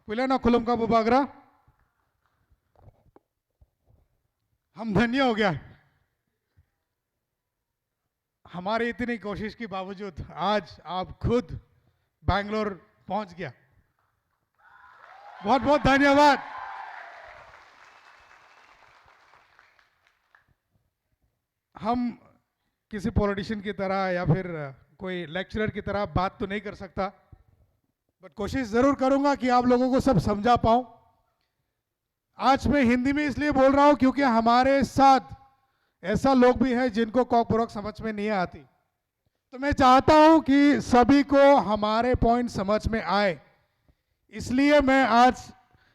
कुलेना खुलम का बुबागरा हम धन्य हो गया। हमारी इतनी कोशिश के बावजूद आज आप खुद बैंगलोर पहुंच गया। बहुत बहुत धन्यवाद। हम किसी पॉलिटिशियन की तरह या फिर कोई लेक्चरर की तरह बात तो नहीं कर सकता, बट कोशिश जरूर करूंगा कि आप लोगों को सब समझा पाऊं। आज मैं हिंदी में इसलिए बोल रहा हूं क्योंकि हमारे साथ ऐसा लोग भी हैं जिनको कॉकबोरक समझ में नहीं आती, तो मैं चाहता हूं कि सभी को हमारे पॉइंट समझ में आए, इसलिए मैं आज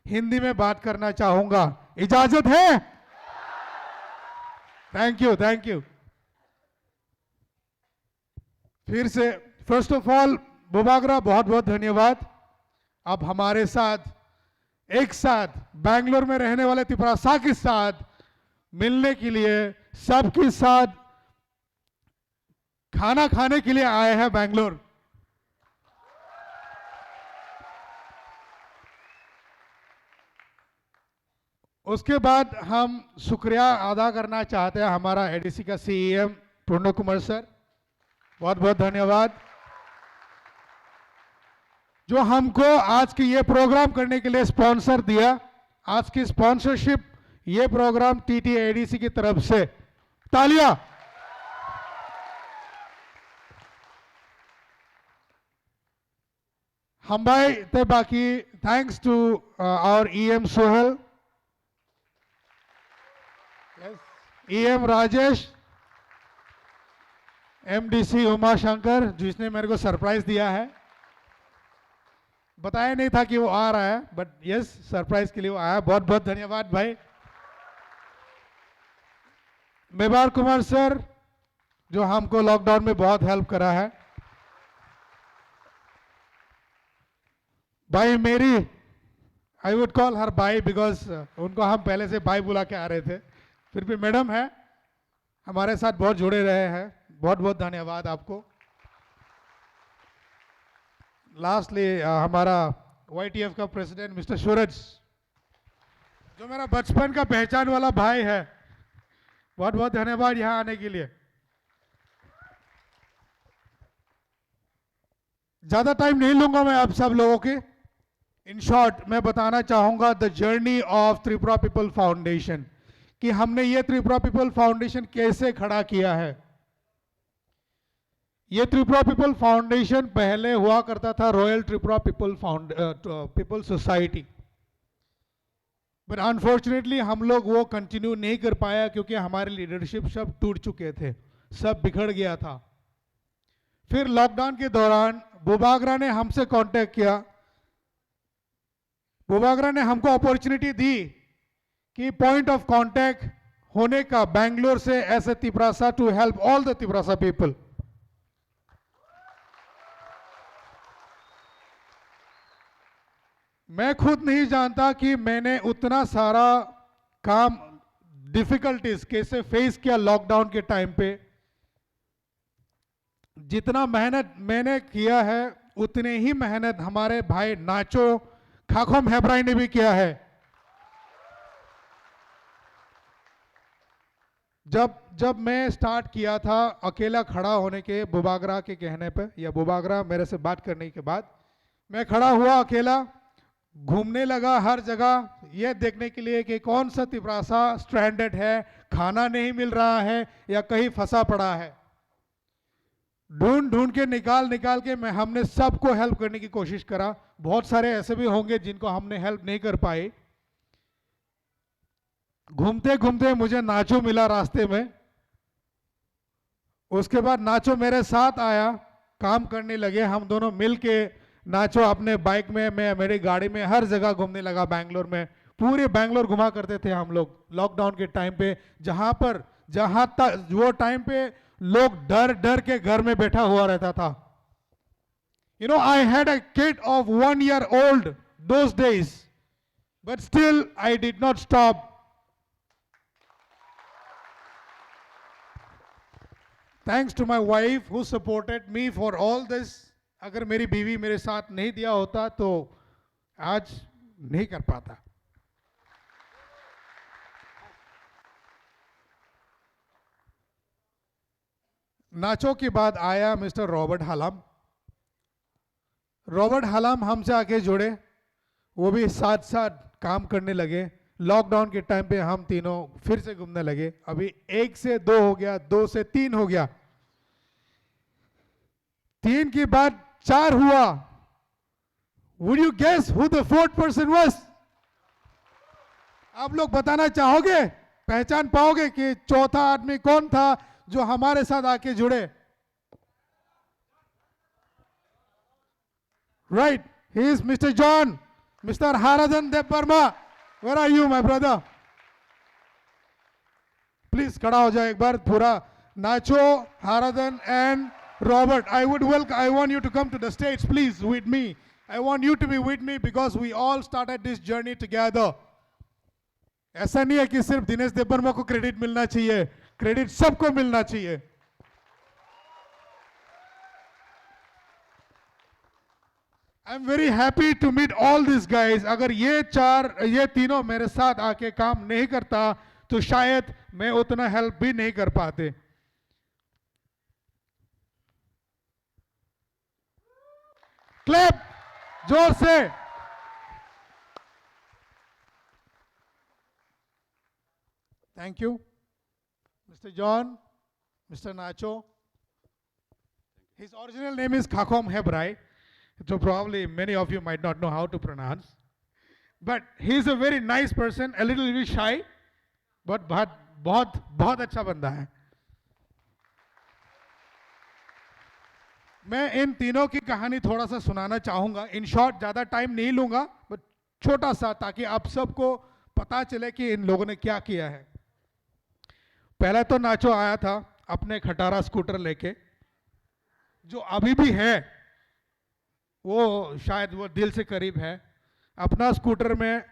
हिंदी में बात करना चाहूंगा। इजाजत है? Thank you, thank you. फिर से फर्स्ट ऑफ ऑल बुबागरा बहुत बहुत धन्यवाद। अब हमारे साथ एक साथ बैंगलोर में रहने वाले तिपरासा के साथ मिलने के लिए, सबके साथ खाना खाने के लिए आए हैं बैंगलोर। उसके बाद हम शुक्रिया अदा करना चाहते हैं हमारा एडीसी का सीएम पूर्ण कुमार सर, बहुत बहुत धन्यवाद, जो हमको आज की ये प्रोग्राम करने के लिए स्पॉन्सर दिया। आज की स्पॉन्सरशिप ये प्रोग्राम टीटी एडीसी की तरफ से, तालियां। हम भाई ते बाकी thanks to our EM Sohel, EM Rajesh, MDC Uma Shankar, जिसने मेरे को सरप्राइज दिया है। बताया नहीं था कि वो आ रहा है, बट यस, सरप्राइज के लिए वो आया। बहुत बहुत धन्यवाद भाई। मेवार कुमार सर, जो हमको लॉकडाउन में बहुत हेल्प करा है। भाई मेरी, I would call her by because उनको हम पहले से बाई बुला के आ रहे थे, फिर भी मैडम है, हमारे साथ बहुत जुड़े रहे हैं। बहुत बहुत धन्यवाद आपको। लास्टली हमारा वाईटीएफ का प्रेसिडेंट मिस्टर सूरज, जो मेरा बचपन का पहचान वाला भाई है, बहुत बहुत धन्यवाद यहां आने के लिए। ज्यादा टाइम नहीं लूंगा मैं आप सब लोगों के। इन शॉर्ट मैं बताना चाहूंगा the journey of Tripura people foundation, कि हमने ये त्रिपुरा पीपल फाउंडेशन कैसे खड़ा किया है। ये त्रिपुरा पीपल फाउंडेशन पहले हुआ करता था royal Tripura people society, but unfortunately हम लोग वो कंटिन्यू नहीं कर पाया क्योंकि हमारे लीडरशिप सब टूट चुके थे, सब बिखर गया था। फिर लॉकडाउन के दौरान बुबागरा ने हमसे कांटेक्ट किया। बुबागरा ने हमको अपॉर्चुनिटी दी कि पॉइंट ऑफ कांटेक्ट होने का बैंगलोर से as a Tiprasa to help all the Tiprasa people. मैं खुद नहीं जानता कि मैंने उतना सारा काम, डिफिकल्टीज कैसे फेस किया लॉकडाउन के टाइम पे। जितना मेहनत मैंने किया है उतने ही मेहनत हमारे भाई नाचो खाखोम हेब्राई ने भी किया है। जब मैं स्टार्ट किया था अकेला खड़ा होने के, बुबागरा के कहने पे या बुबागरा मेरे से बात करने के बाद, मैं खड़ा हुआ अकेला, घूमने लगा हर जगह यह देखने के लिए कि कौन सा तिपरासा स्ट्रैंडेड है, खाना नहीं मिल रहा है या कहीं फंसा पड़ा है। ढूंढ ढूंढ के निकाल के हमने सबको हेल्प करने की कोशिश करा। बहुत सारे ऐसे भी होंगे जिनको हमने हेल्प नहीं कर पाए। घूमते घूमते मुझे नाचो मिला रास्ते में। उसके बाद नाचो मेरे साथ आया, काम करने लगे, हम दोनों मिलके नाचो अपने बाइक में, मैं मेरी गाड़ी में, हर जगह घूमने लगा बैंगलोर में। पूरे बैंगलोर घुमा करते थे हम लोग लॉकडाउन के टाइम पे, जहां तक वो टाइम पे लोग डर डर के घर में बैठा हुआ रहता था। You know, I had a kid of 1 year old those days, but still I did not stop. Thanks to my wife who supported me for all this. अगर मेरी बीवी मेरे साथ नहीं दिया होता तो आज नहीं कर पाता। नाचो के बाद आया मिस्टर रॉबर्ट हालाम। रॉबर्ट हालाम हमसे आके जुड़े, वो भी साथ साथ काम करने लगे। लॉकडाउन के टाइम पे हम तीनों फिर से घूमने लगे। अभी 1 से 2 हो गया, 2 से 3 हो गया, 3 के बाद 4 हुआ। Would you guess who the 4th person was? आप लोग बताना चाहोगे, पहचान पाओगे कि चौथा आदमी कौन था जो हमारे साथ आके जुड़े? Right, he is Mr. John, Mr. Haradan Debbarma. Where are you, my brother? Please खड़ा हो जाए एक बार पूरा। नाचो, Haradan and Robert, I want you to come to the stage, please, with me. I want you to be with me because we all started this journey together. ऐसा नहीं है कि सिर्फ दिनेश देबबर्मा को क्रेडिट मिलना चाहिए, क्रेडिट सबको मिलना चाहिए। I'm very happy to meet all these guys. अगर ये तीनों मेरे साथ आके काम नहीं करता तो शायद मैं उतना हेल्प भी नहीं कर पाते। क्लैप जोर से। Thank you, Mr. John, Mr. Nacho. His original name is Khakom Hebrai, so probably many of you might not know how to pronounce. But he's a very nice person, a little bit shy, but बहुत अच्छा बंदा है। मैं इन तीनों की कहानी थोड़ा सा सुनाना चाहूंगा। इन शॉर्ट, ज़्यादा टाइम नहीं लूंगा, बट छोटा सा, ताकि आप सबको पता चले कि इन लोगों ने क्या किया है। पहला तो नाचो आया था अपने खटारा स्कूटर लेके, जो अभी भी है, वो शायद वो दिल से करीब है। अपना स्कूटर में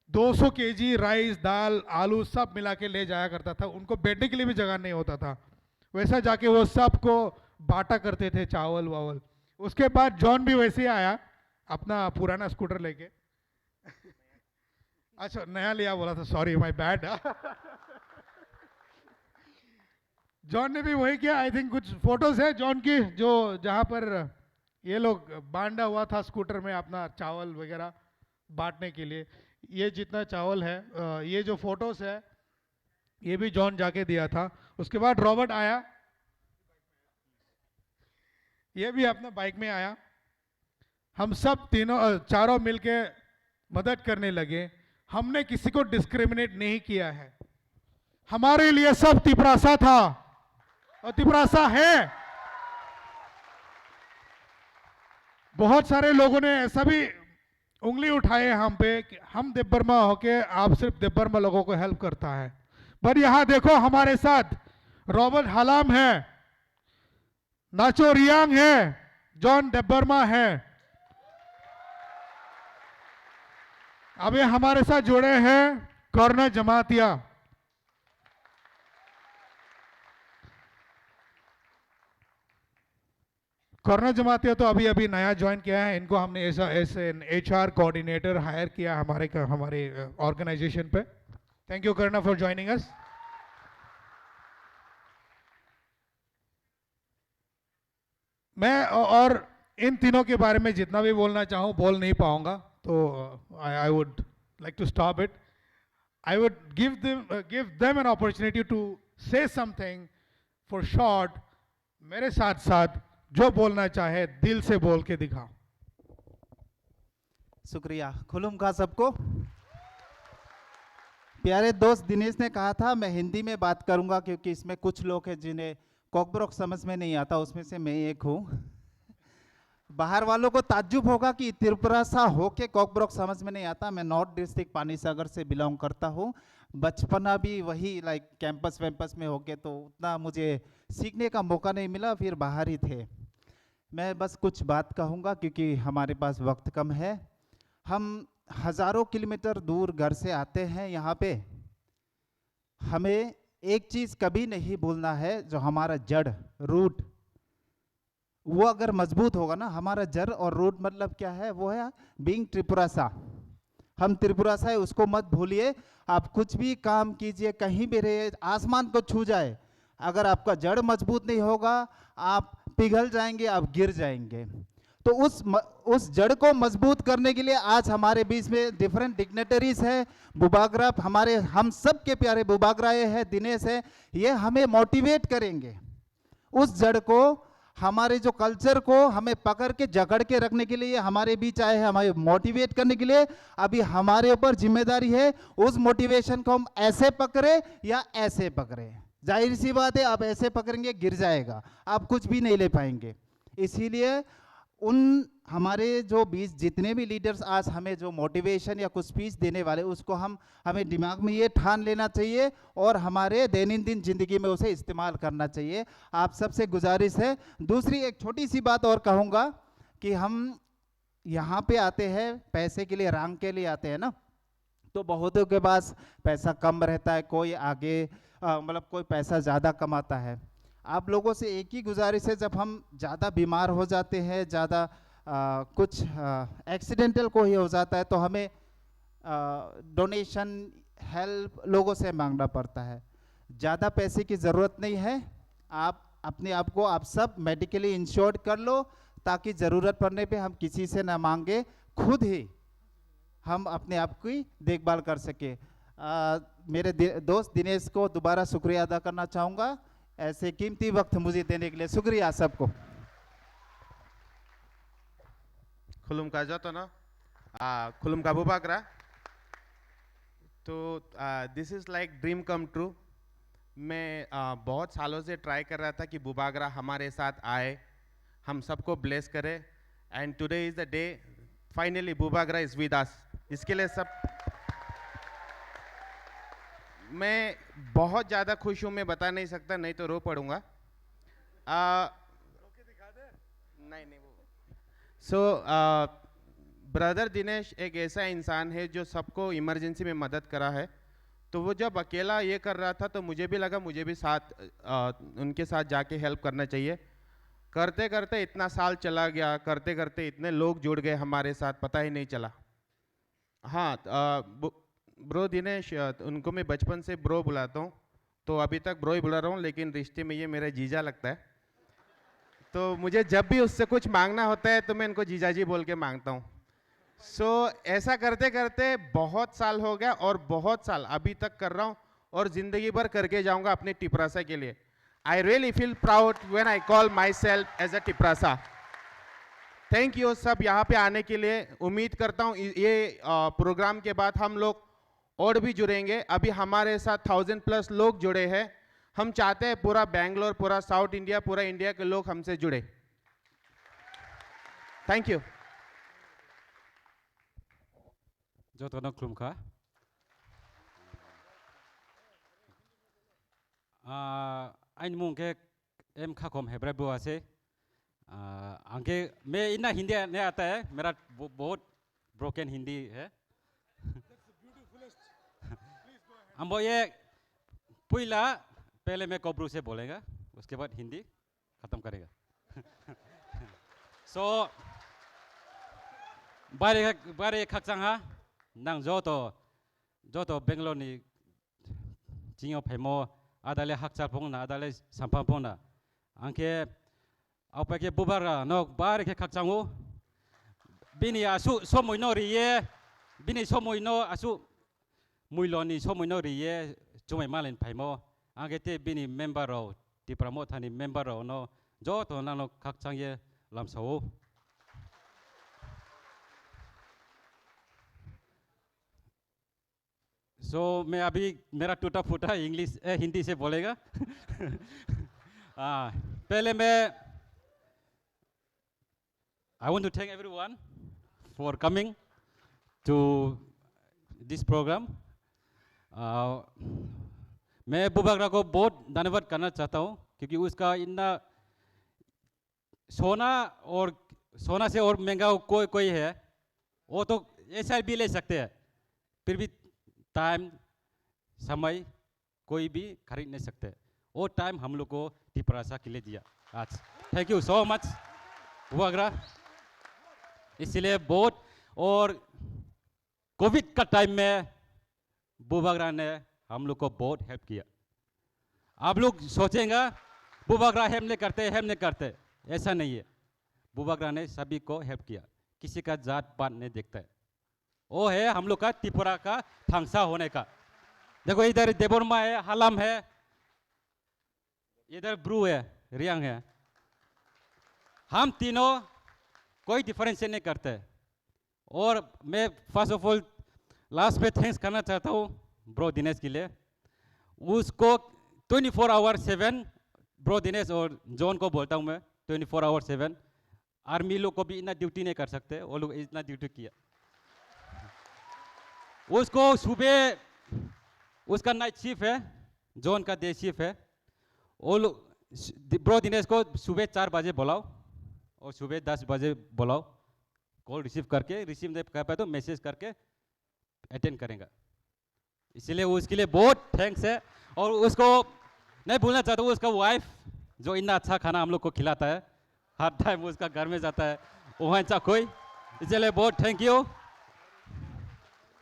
200 केजी राइस, दाल, आलू सब मिला के ले जाया करता था। उनको बैठने के लिए भी जगह नहीं होता था, वैसा जाके वो सबको बांटा करते थे, चावल वावल। उसके बाद जॉन भी वैसे ही आया अपना पुराना स्कूटर लेके। अच्छा, नया लिया बोला था, सॉरी माय बैड। जॉन ने भी वही किया। आई थिंक कुछ फोटोज है जॉन की, जो जहां पर ये लोग बांधा हुआ था स्कूटर में अपना चावल वगैरह बांटने के लिए। ये जितना चावल है, ये जो फोटोज है, ये भी जॉन जाके दिया था। उसके बाद रॉबर्ट आया, ये भी अपना बाइक में आया। हम सब चारों मिलके मदद करने लगे। हमने किसी को डिस्क्रिमिनेट नहीं किया है। हमारे लिए सब तिपरासा था और तिपरासा है। बहुत सारे लोगों ने ऐसा भी उंगली उठाए हम पे कि हम देबबर्मा होके आप सिर्फ देबबर्मा लोगों को हेल्प करता है। पर यहां देखो, हमारे साथ रॉबर्ट हालाम है, नाचो रियांग है, जॉन देबबर्मा है। अब ये हमारे साथ जुड़े हैं कॉर्नर जमातिया। कॉर्नर जमातिया तो अभी अभी नया ज्वाइन किया है। इनको हमने ऐसे HR कोऑर्डिनेटर हायर किया हमारे ऑर्गेनाइजेशन पे। Thank you Karn for joining us. मैं और इन तीनों के बारे में जितना भी बोलना चाहूँ बोल नहीं पाऊंगा, तो I would like to stop it. I would give them an opportunity to say something for short. मेरे साथ साथ जो बोलना चाहे दिल से बोल के दिखाओ। शुक्रिया, खुलुम खा सबको। प्यारे दोस्त दिनेश ने कहा था मैं हिंदी में बात करूंगा, क्योंकि इसमें कुछ लोग हैं जिन्हें कॉकब्रोक समझ में नहीं आता, उसमें से मैं एक हूँ। बाहर वालों को ताज्जुब होगा कि त्रिपुरा सा होके कॉकब्रोक समझ में नहीं आता। मैं नॉर्थ डिस्ट्रिक्ट पानीसागर से बिलोंग करता हूँ। बचपना भी वही लाइक कैंपस वैम्पस में होके, तो उतना मुझे सीखने का मौका नहीं मिला, फिर बाहर ही थे। मैं बस कुछ बात कहूँगा क्योंकि हमारे पास वक्त कम है। हम हज़ारों किलोमीटर दूर घर से आते हैं यहाँ पे। हमें एक चीज़ कभी नहीं भूलना है, जो हमारा जड़ रूट, वो अगर मजबूत होगा ना, हमारा जड़ और रूट मतलब क्या है, वो है बीइंग त्रिपुरासा। हम त्रिपुरा से उसको मत भूलिए। आप कुछ भी काम कीजिए, कहीं भी रहे, आसमान को छू जाए, अगर आपका जड़ मजबूत नहीं होगा आप पिघल जाएंगे, आप गिर जाएंगे। तो उस जड़ को मजबूत करने के लिए आज हमारे बीच में डिफरेंट डिग्नेटरीज है। बुबागरा हमारे हम सब के प्यारे बुबागरा है, दिनेश है, ये हमें मोटिवेट करेंगे उस जड़ को, हमारे जो कल्चर को हमें पकड़ के जकड़ के रखने के लिए हमारे बीच आए हैं, हमें मोटिवेट करने के लिए। अभी हमारे ऊपर जिम्मेदारी है उस मोटिवेशन को हम ऐसे पकड़े या ऐसे पकड़े। जाहिर सी बात है, आप ऐसे पकड़ेंगे गिर जाएगा, आप कुछ भी नहीं ले पाएंगे। इसीलिए उन हमारे जो बीच जितने भी लीडर्स आज हमें जो मोटिवेशन या कुछ स्पीच देने वाले, उसको हमें दिमाग में ये ठान लेना चाहिए और हमारे दैनंदिन जिंदगी में उसे इस्तेमाल करना चाहिए। आप सबसे गुजारिश है। दूसरी एक छोटी सी बात और कहूँगा कि हम यहाँ पे आते हैं पैसे के लिए, रंग के लिए आते हैं ना, तो बहुतों के पास पैसा कम रहता है, कोई आगे मतलब कोई पैसा ज़्यादा कमाता है। आप लोगों से एक ही गुजारिश है, जब हम ज़्यादा बीमार हो जाते हैं, ज़्यादा कुछ एक्सीडेंटल को ही हो जाता है, तो हमें डोनेशन हेल्प लोगों से मांगना पड़ता है। ज़्यादा पैसे की ज़रूरत नहीं है, आप अपने आप को आप सब मेडिकली इंश्योर्ड कर लो, ताकि ज़रूरत पड़ने पे हम किसी से ना मांगे, खुद ही हम अपने आप की देखभाल कर सके। मेरे दोस्त दिनेश को दोबारा शुक्रिया अदा करना चाहूँगा, ऐसे कीमती वक्त मुझे देने के लिए। शुक्रिया सबको। खुलुम का जाता ना खुलुम का बुबागरा। तो this is like dream come true. मैं बहुत सालों से ट्राई कर रहा था कि बुबागरा हमारे साथ आए, हम सबको ब्लेस करे, and today is the day finally Bubagra is with us. इसके लिए सब मैं बहुत ज़्यादा खुश हूँ, मैं बता नहीं सकता, नहीं तो रो पड़ूंगा। नहीं वो सो ब्रदर दिनेश एक ऐसा इंसान है जो सबको इमरजेंसी में मदद करा है। तो वो जब अकेला ये कर रहा था तो मुझे भी लगा मुझे भी साथ उनके साथ जाके हेल्प करना चाहिए। करते करते इतना साल चला गया, करते करते इतने लोग जुड़ गए हमारे साथ, पता ही नहीं चला। हाँ, ब्रो दिनेश, उनको मैं बचपन से ब्रो बुलाता हूँ, तो अभी तक ब्रो ही बुला रहा हूँ, लेकिन रिश्ते में ये मेरा जीजा लगता है। तो मुझे जब भी उससे कुछ मांगना होता है तो मैं इनको जीजा जी बोल के मांगता हूँ। सो ऐसा करते करते बहुत साल हो गया और बहुत साल अभी तक कर रहा हूँ और ज़िंदगी भर करके जाऊँगा अपने टिपरासा के लिए। I really feel proud when I call myself as a Tiprasa. Thank you सब यहाँ पे आने के लिए। उम्मीद करता हूँ ये प्रोग्राम के बाद हम लोग और भी जुड़ेंगे। अभी हमारे साथ 1000+ लोग जुड़े हैं। हम चाहते हैं पूरा बेंगलोर, पूरा साउथ इंडिया, पूरा इंडिया के लोग हमसे जुड़े। Thank you. जो तो ना क्लुम का आइन मुंग के एम खाकोम है ब्रे बुआ से आंके मैं इतना हिंदी नहीं आता है, मेरा बहुत ब्रोकन हिंदी है। हम वो ये पुइला पहले मैं कोब्रू से बोलेगा, उसके बाद हिंदी खत्म करेगा। सो बारे खक्चंगा नंग जो तो बेंगलोर नि जिंगो फेमो आदाले हक्चा पोंगना आदाले संपा पोंगना आंके आपे के बुबारा नो बारे के खक्चंगो बिनी आसु सोमुइनो रिये बिनी सोमुइनो आसु मुइलोनी सोमुइनो रिये जुमै मालेन फेमो आंके ते बिनी मेंबर रो दिप्रामो थानी मेंबर रो नो जो तो नानो खक्चंगे लमसो। सो मैं अभी मेरा टूटा फूटा इंग्लिश हिंदी से बोलेगा। पहले मैं I want to thank everyone for coming to this program. मैं बुबागरा को बहुत धन्यवाद करना चाहता हूँ क्योंकि उसका इतना सोना से और महंगा कोई है, वो तो ऐसा भी ले सकते हैं, फिर भी टाइम समय कोई भी खरीद नहीं सकते। वो टाइम हम लोग को टिपरासा के लिए दिया आज। Thank you so much Bubagra. इसलिए बहुत और कोविड का टाइम में बुबागरा ने हम लोग को बहुत हेल्प किया। आप लोग सोचेंगे बुबागरा हेल्प नहीं करते, ऐसा नहीं है। बुबागरा ने सभी को हेल्प किया, किसी का जात पात नहीं देखता है। वो है हम लोग का त्रिपुरा का थांगसा होने का। देखो इधर देबोरमा है, हलाम है, इधर ब्रू है, रियांग है। हम तीनों कोई डिफरेंशिएट नहीं करते। और मैं फर्स्ट ऑफ ऑल लास्ट में थैंक्स करना चाहता हूँ ब्रो दिनेश के लिए। उसको 24 आवर 7 ब्रो दिनेश और जॉन को बोलता हूँ मैं, 24 आवर 7। आर्मी लोग को भी इतना ड्यूटी नहीं कर सकते, वो लोग इतना ड्यूटी किया। उसको सुबह, उसका नाइट शिफ्ट है, जॉन का डे शिफ्ट है। वो लोग ब्रो दिनेश को सुबह 4 बजे बुलाओ और सुबह 10 बजे बुलाओ, कॉल रिसीव करके, रिसीव नहीं कर पाए तो मैसेज करके अटेंड करेंगे। इसलिए उसके लिए बहुत थैंक्स है। और उसको नहीं भूलना चाहता हूँ, उसका वाइफ जो इतना अच्छा खाना हम लोग को खिलाता है, हर टाइम उसका घर में जाता है वहाँ कोई, इसलिए बहुत थैंक यू,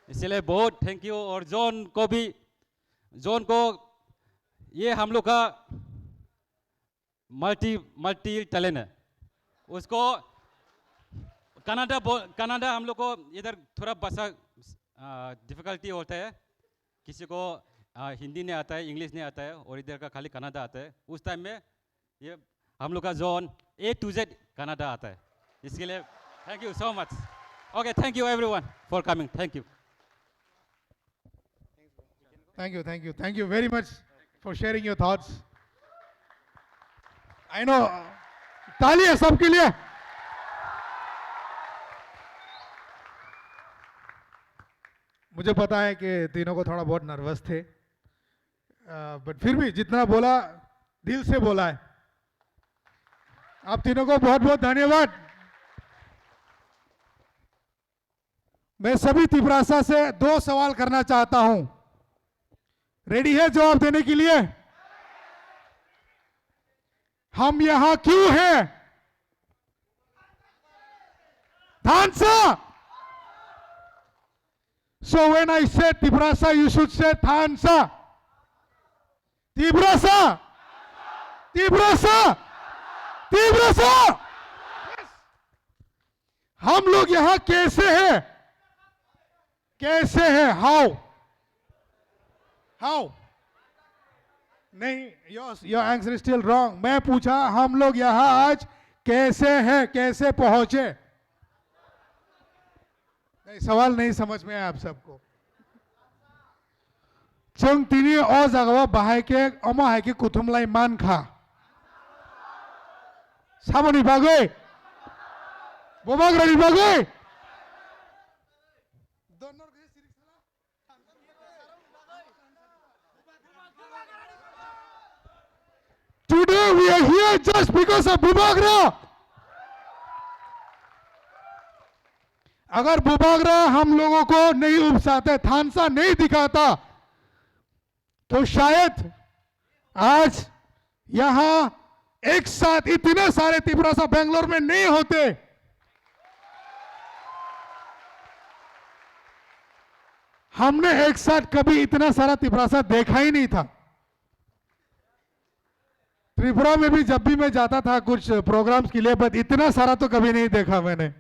इसलिए बहुत थैंक यू। और जॉन को भी, जॉन को ये हम लोग का मल्टी टैलेंट है। उसको कनाडा हम लोग को इधर थोड़ा भाषा डिफिकल्टी होता है, किसी को हिंदी नहीं आता है, इंग्लिश नहीं आता है, और इधर का खाली कनाडा आता है। उस टाइम में ये हम लोग का John A to Z Canada आता है। इसके लिए thank you so much. Okay, thank you everyone for coming, thank you. Thank you very much for sharing your thoughts. I know, ताली है सबके लिए। मुझे पता है कि तीनों को थोड़ा बहुत नर्वस थे, बट फिर भी जितना बोला दिल से बोला है। आप तीनों को बहुत बहुत धन्यवाद। मैं सभी तिब्रासा से 2 सवाल करना चाहता हूं। रेडी है जवाब देने के लिए? हम यहां क्यों हैं? थानसा। So when I say Tibrasa, you should say Thansa. Tibrasa. Tibrasa. Tibrasa. हम लोग यहां कैसे हैं? कैसे हैं? How? How? नहीं, your answer is still wrong. मैं पूछा हम लोग यहां आज कैसे हैं, कैसे पहुंचे? नहीं, सवाल नहीं समझ में आया आप सबको। चंग तिनी और जगह बाहर के अमा है कि कुतुमलाई मान खा सामने भागे बुबागरा भागे। Today we are here just because of Bubagra. अगर बुबागरा हम लोगों को नहीं उपसाते, थानसा नहीं दिखाता, तो शायद आज यहां एक साथ इतने सारे तिब्रासा बेंगलोर में नहीं होते। हमने एक साथ कभी इतना सारा तिब्रासा देखा ही नहीं था। त्रिपुरा में भी जब भी मैं जाता था कुछ प्रोग्राम्स के लिए, बट इतना सारा तो कभी नहीं देखा मैंने।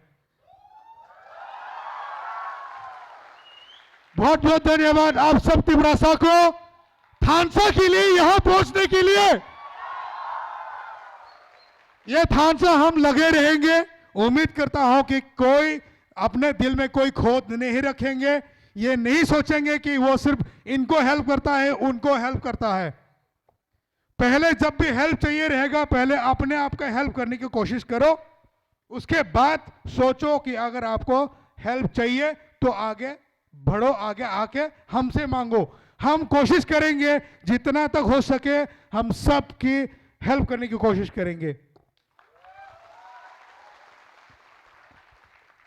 बहुत बहुत धन्यवाद आप सब तिब्रासा को थानसा के लिए, यहां पहुंचने के लिए। ये थानसा हम लगे रहेंगे। उम्मीद करता हूं कि कोई अपने दिल में कोई खोट नहीं रखेंगे, ये नहीं सोचेंगे कि वो सिर्फ इनको हेल्प करता है, उनको हेल्प करता है। पहले जब भी हेल्प चाहिए रहेगा, पहले अपने आप का हेल्प करने की कोशिश करो, उसके बाद सोचो कि अगर आपको हेल्प चाहिए तो आगे बढ़ो, आगे आके हमसे मांगो। हम कोशिश करेंगे जितना तक हो सके, हम सब की हेल्प करने की कोशिश करेंगे।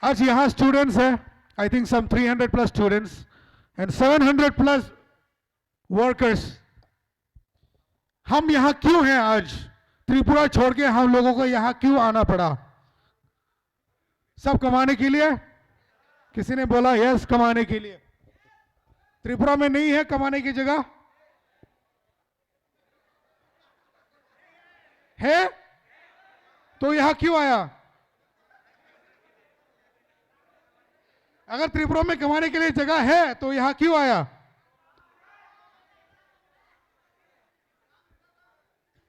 आज यहां स्टूडेंट्स हैं, I think some 300 plus students and 700 plus workers. हम यहां क्यों हैं आज? त्रिपुरा छोड़ के हम लोगों को यहां क्यों आना पड़ा? सब कमाने के लिए? किसी ने बोला यस कमाने के लिए। त्रिपुरा में नहीं है कमाने की जगह? है तो यहां क्यों आया? अगर त्रिपुरा में कमाने के लिए जगह है तो यहां क्यों आया?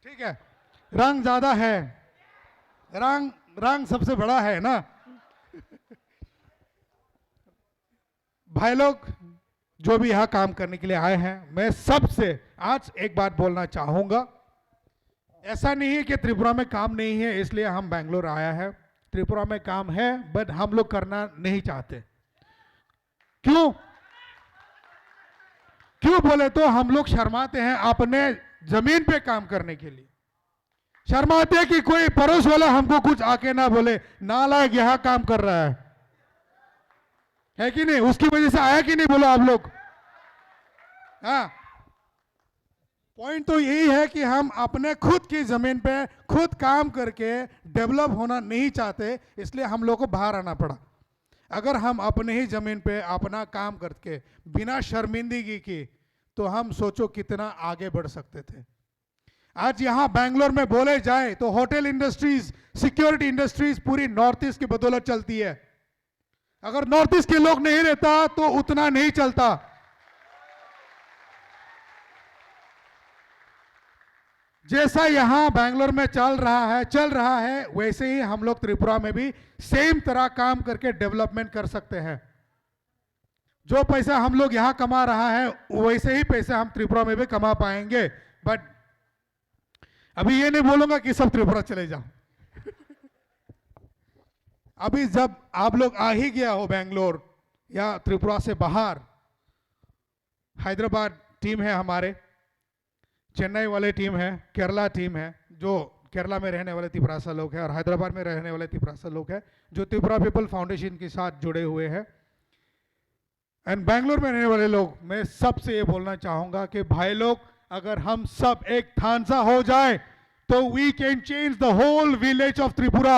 ठीक है, रंग ज्यादा है, रंग सबसे बड़ा है ना। भाई लोग जो भी यहां काम करने के लिए आए हैं, मैं सबसे आज एक बात बोलना चाहूंगा। ऐसा नहीं है कि त्रिपुरा में काम नहीं है इसलिए हम बैंगलोर आया है। त्रिपुरा में काम है बट हम लोग करना नहीं चाहते। क्यों बोले तो हम लोग शर्माते हैं अपने जमीन पे काम करने के लिए। शर्माते हैं कि कोई पड़ोस वाला हमको कुछ आके ना बोले नालायक यहां काम कर रहा है कि नहीं? उसकी वजह से आया कि नहीं बोलो आप लोग? हाँ, पॉइंट तो यही है कि हम अपने खुद की जमीन पे खुद काम करके डेवलप होना नहीं चाहते, इसलिए हम लोग को बाहर आना पड़ा। अगर हम अपने ही जमीन पे अपना काम करके बिना शर्मिंदगी की, तो हम सोचो कितना आगे बढ़ सकते थे। आज यहां बैंगलोर में बोले जाए तो होटल इंडस्ट्रीज, सिक्योरिटी इंडस्ट्रीज पूरी नॉर्थ ईस्ट की बदौलत चलती है। अगर नॉर्थ ईस्ट के लोग नहीं रहता तो उतना नहीं चलता। जैसा यहां बैंगलोर में चल रहा है वैसे ही हम लोग त्रिपुरा में भी सेम तरह काम करके डेवलपमेंट कर सकते हैं। जो पैसा हम लोग यहां कमा रहा है वैसे ही पैसा हम त्रिपुरा में भी कमा पाएंगे। बट अभी ये नहीं बोलूंगा कि सब त्रिपुरा चले जाओ। अभी जब आप लोग आ ही गया हो बैंगलोर या त्रिपुरा से बाहर, हैदराबाद टीम है हमारे, चेन्नई वाले टीम है, केरला टीम है, जो केरला में रहने वाले त्रिपुरासा लोग हैं, और हैदराबाद में रहने वाले त्रिपुरासा लोग हैं जो त्रिपुरा पीपल फाउंडेशन के साथ जुड़े हुए हैं, एंड बैंगलोर में रहने वाले लोग। मैं सबसे ये बोलना चाहूंगा कि भाई लोग, अगर हम सब एक थानसा हो जाए तो we can change the whole village of Tripura.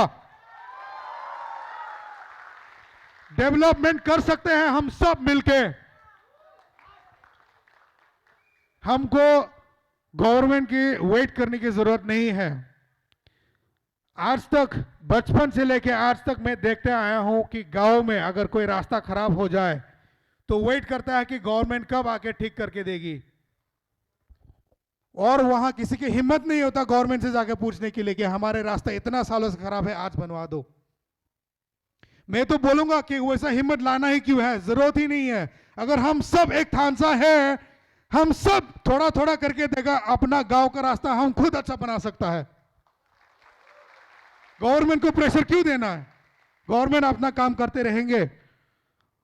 Development कर सकते हैं हम सब मिलके। हमको गवर्नमेंट की वेट करने की जरूरत नहीं है। आज तक, बचपन से लेकर आज तक मैं देखते आया हूं कि गांव में अगर कोई रास्ता खराब हो जाए तो वेट करता है कि गवर्नमेंट कब आके ठीक करके देगी, और वहां किसी की हिम्मत नहीं होता गवर्नमेंट से जाके पूछने के लिए कि हमारे रास्ता इतना सालों से खराब है, आज बनवा दो। मैं तो बोलूंगा कि वैसा हिम्मत लाना ही क्यों है, जरूरत ही नहीं है। अगर हम सब एक थानसा है, हम सब थोड़ा थोड़ा करके देगा अपना गांव का रास्ता हम खुद अच्छा बना सकता है। गवर्नमेंट को प्रेशर क्यों देना है? गवर्नमेंट अपना काम करते रहेंगे,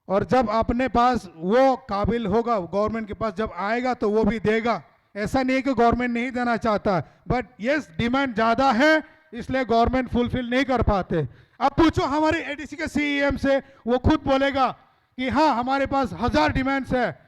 और जब अपने पास वो काबिल होगा, गवर्नमेंट के पास जब आएगा तो वो भी देगा। ऐसा नहीं है कि गवर्नमेंट नहीं देना चाहता, बट यस डिमांड ज्यादा है इसलिए गवर्नमेंट फुलफिल नहीं कर पाते। अब पूछो हमारे एडीसी के सीईएम से, वो खुद बोलेगा कि हाँ हमारे पास 1000 डिमांड्स है,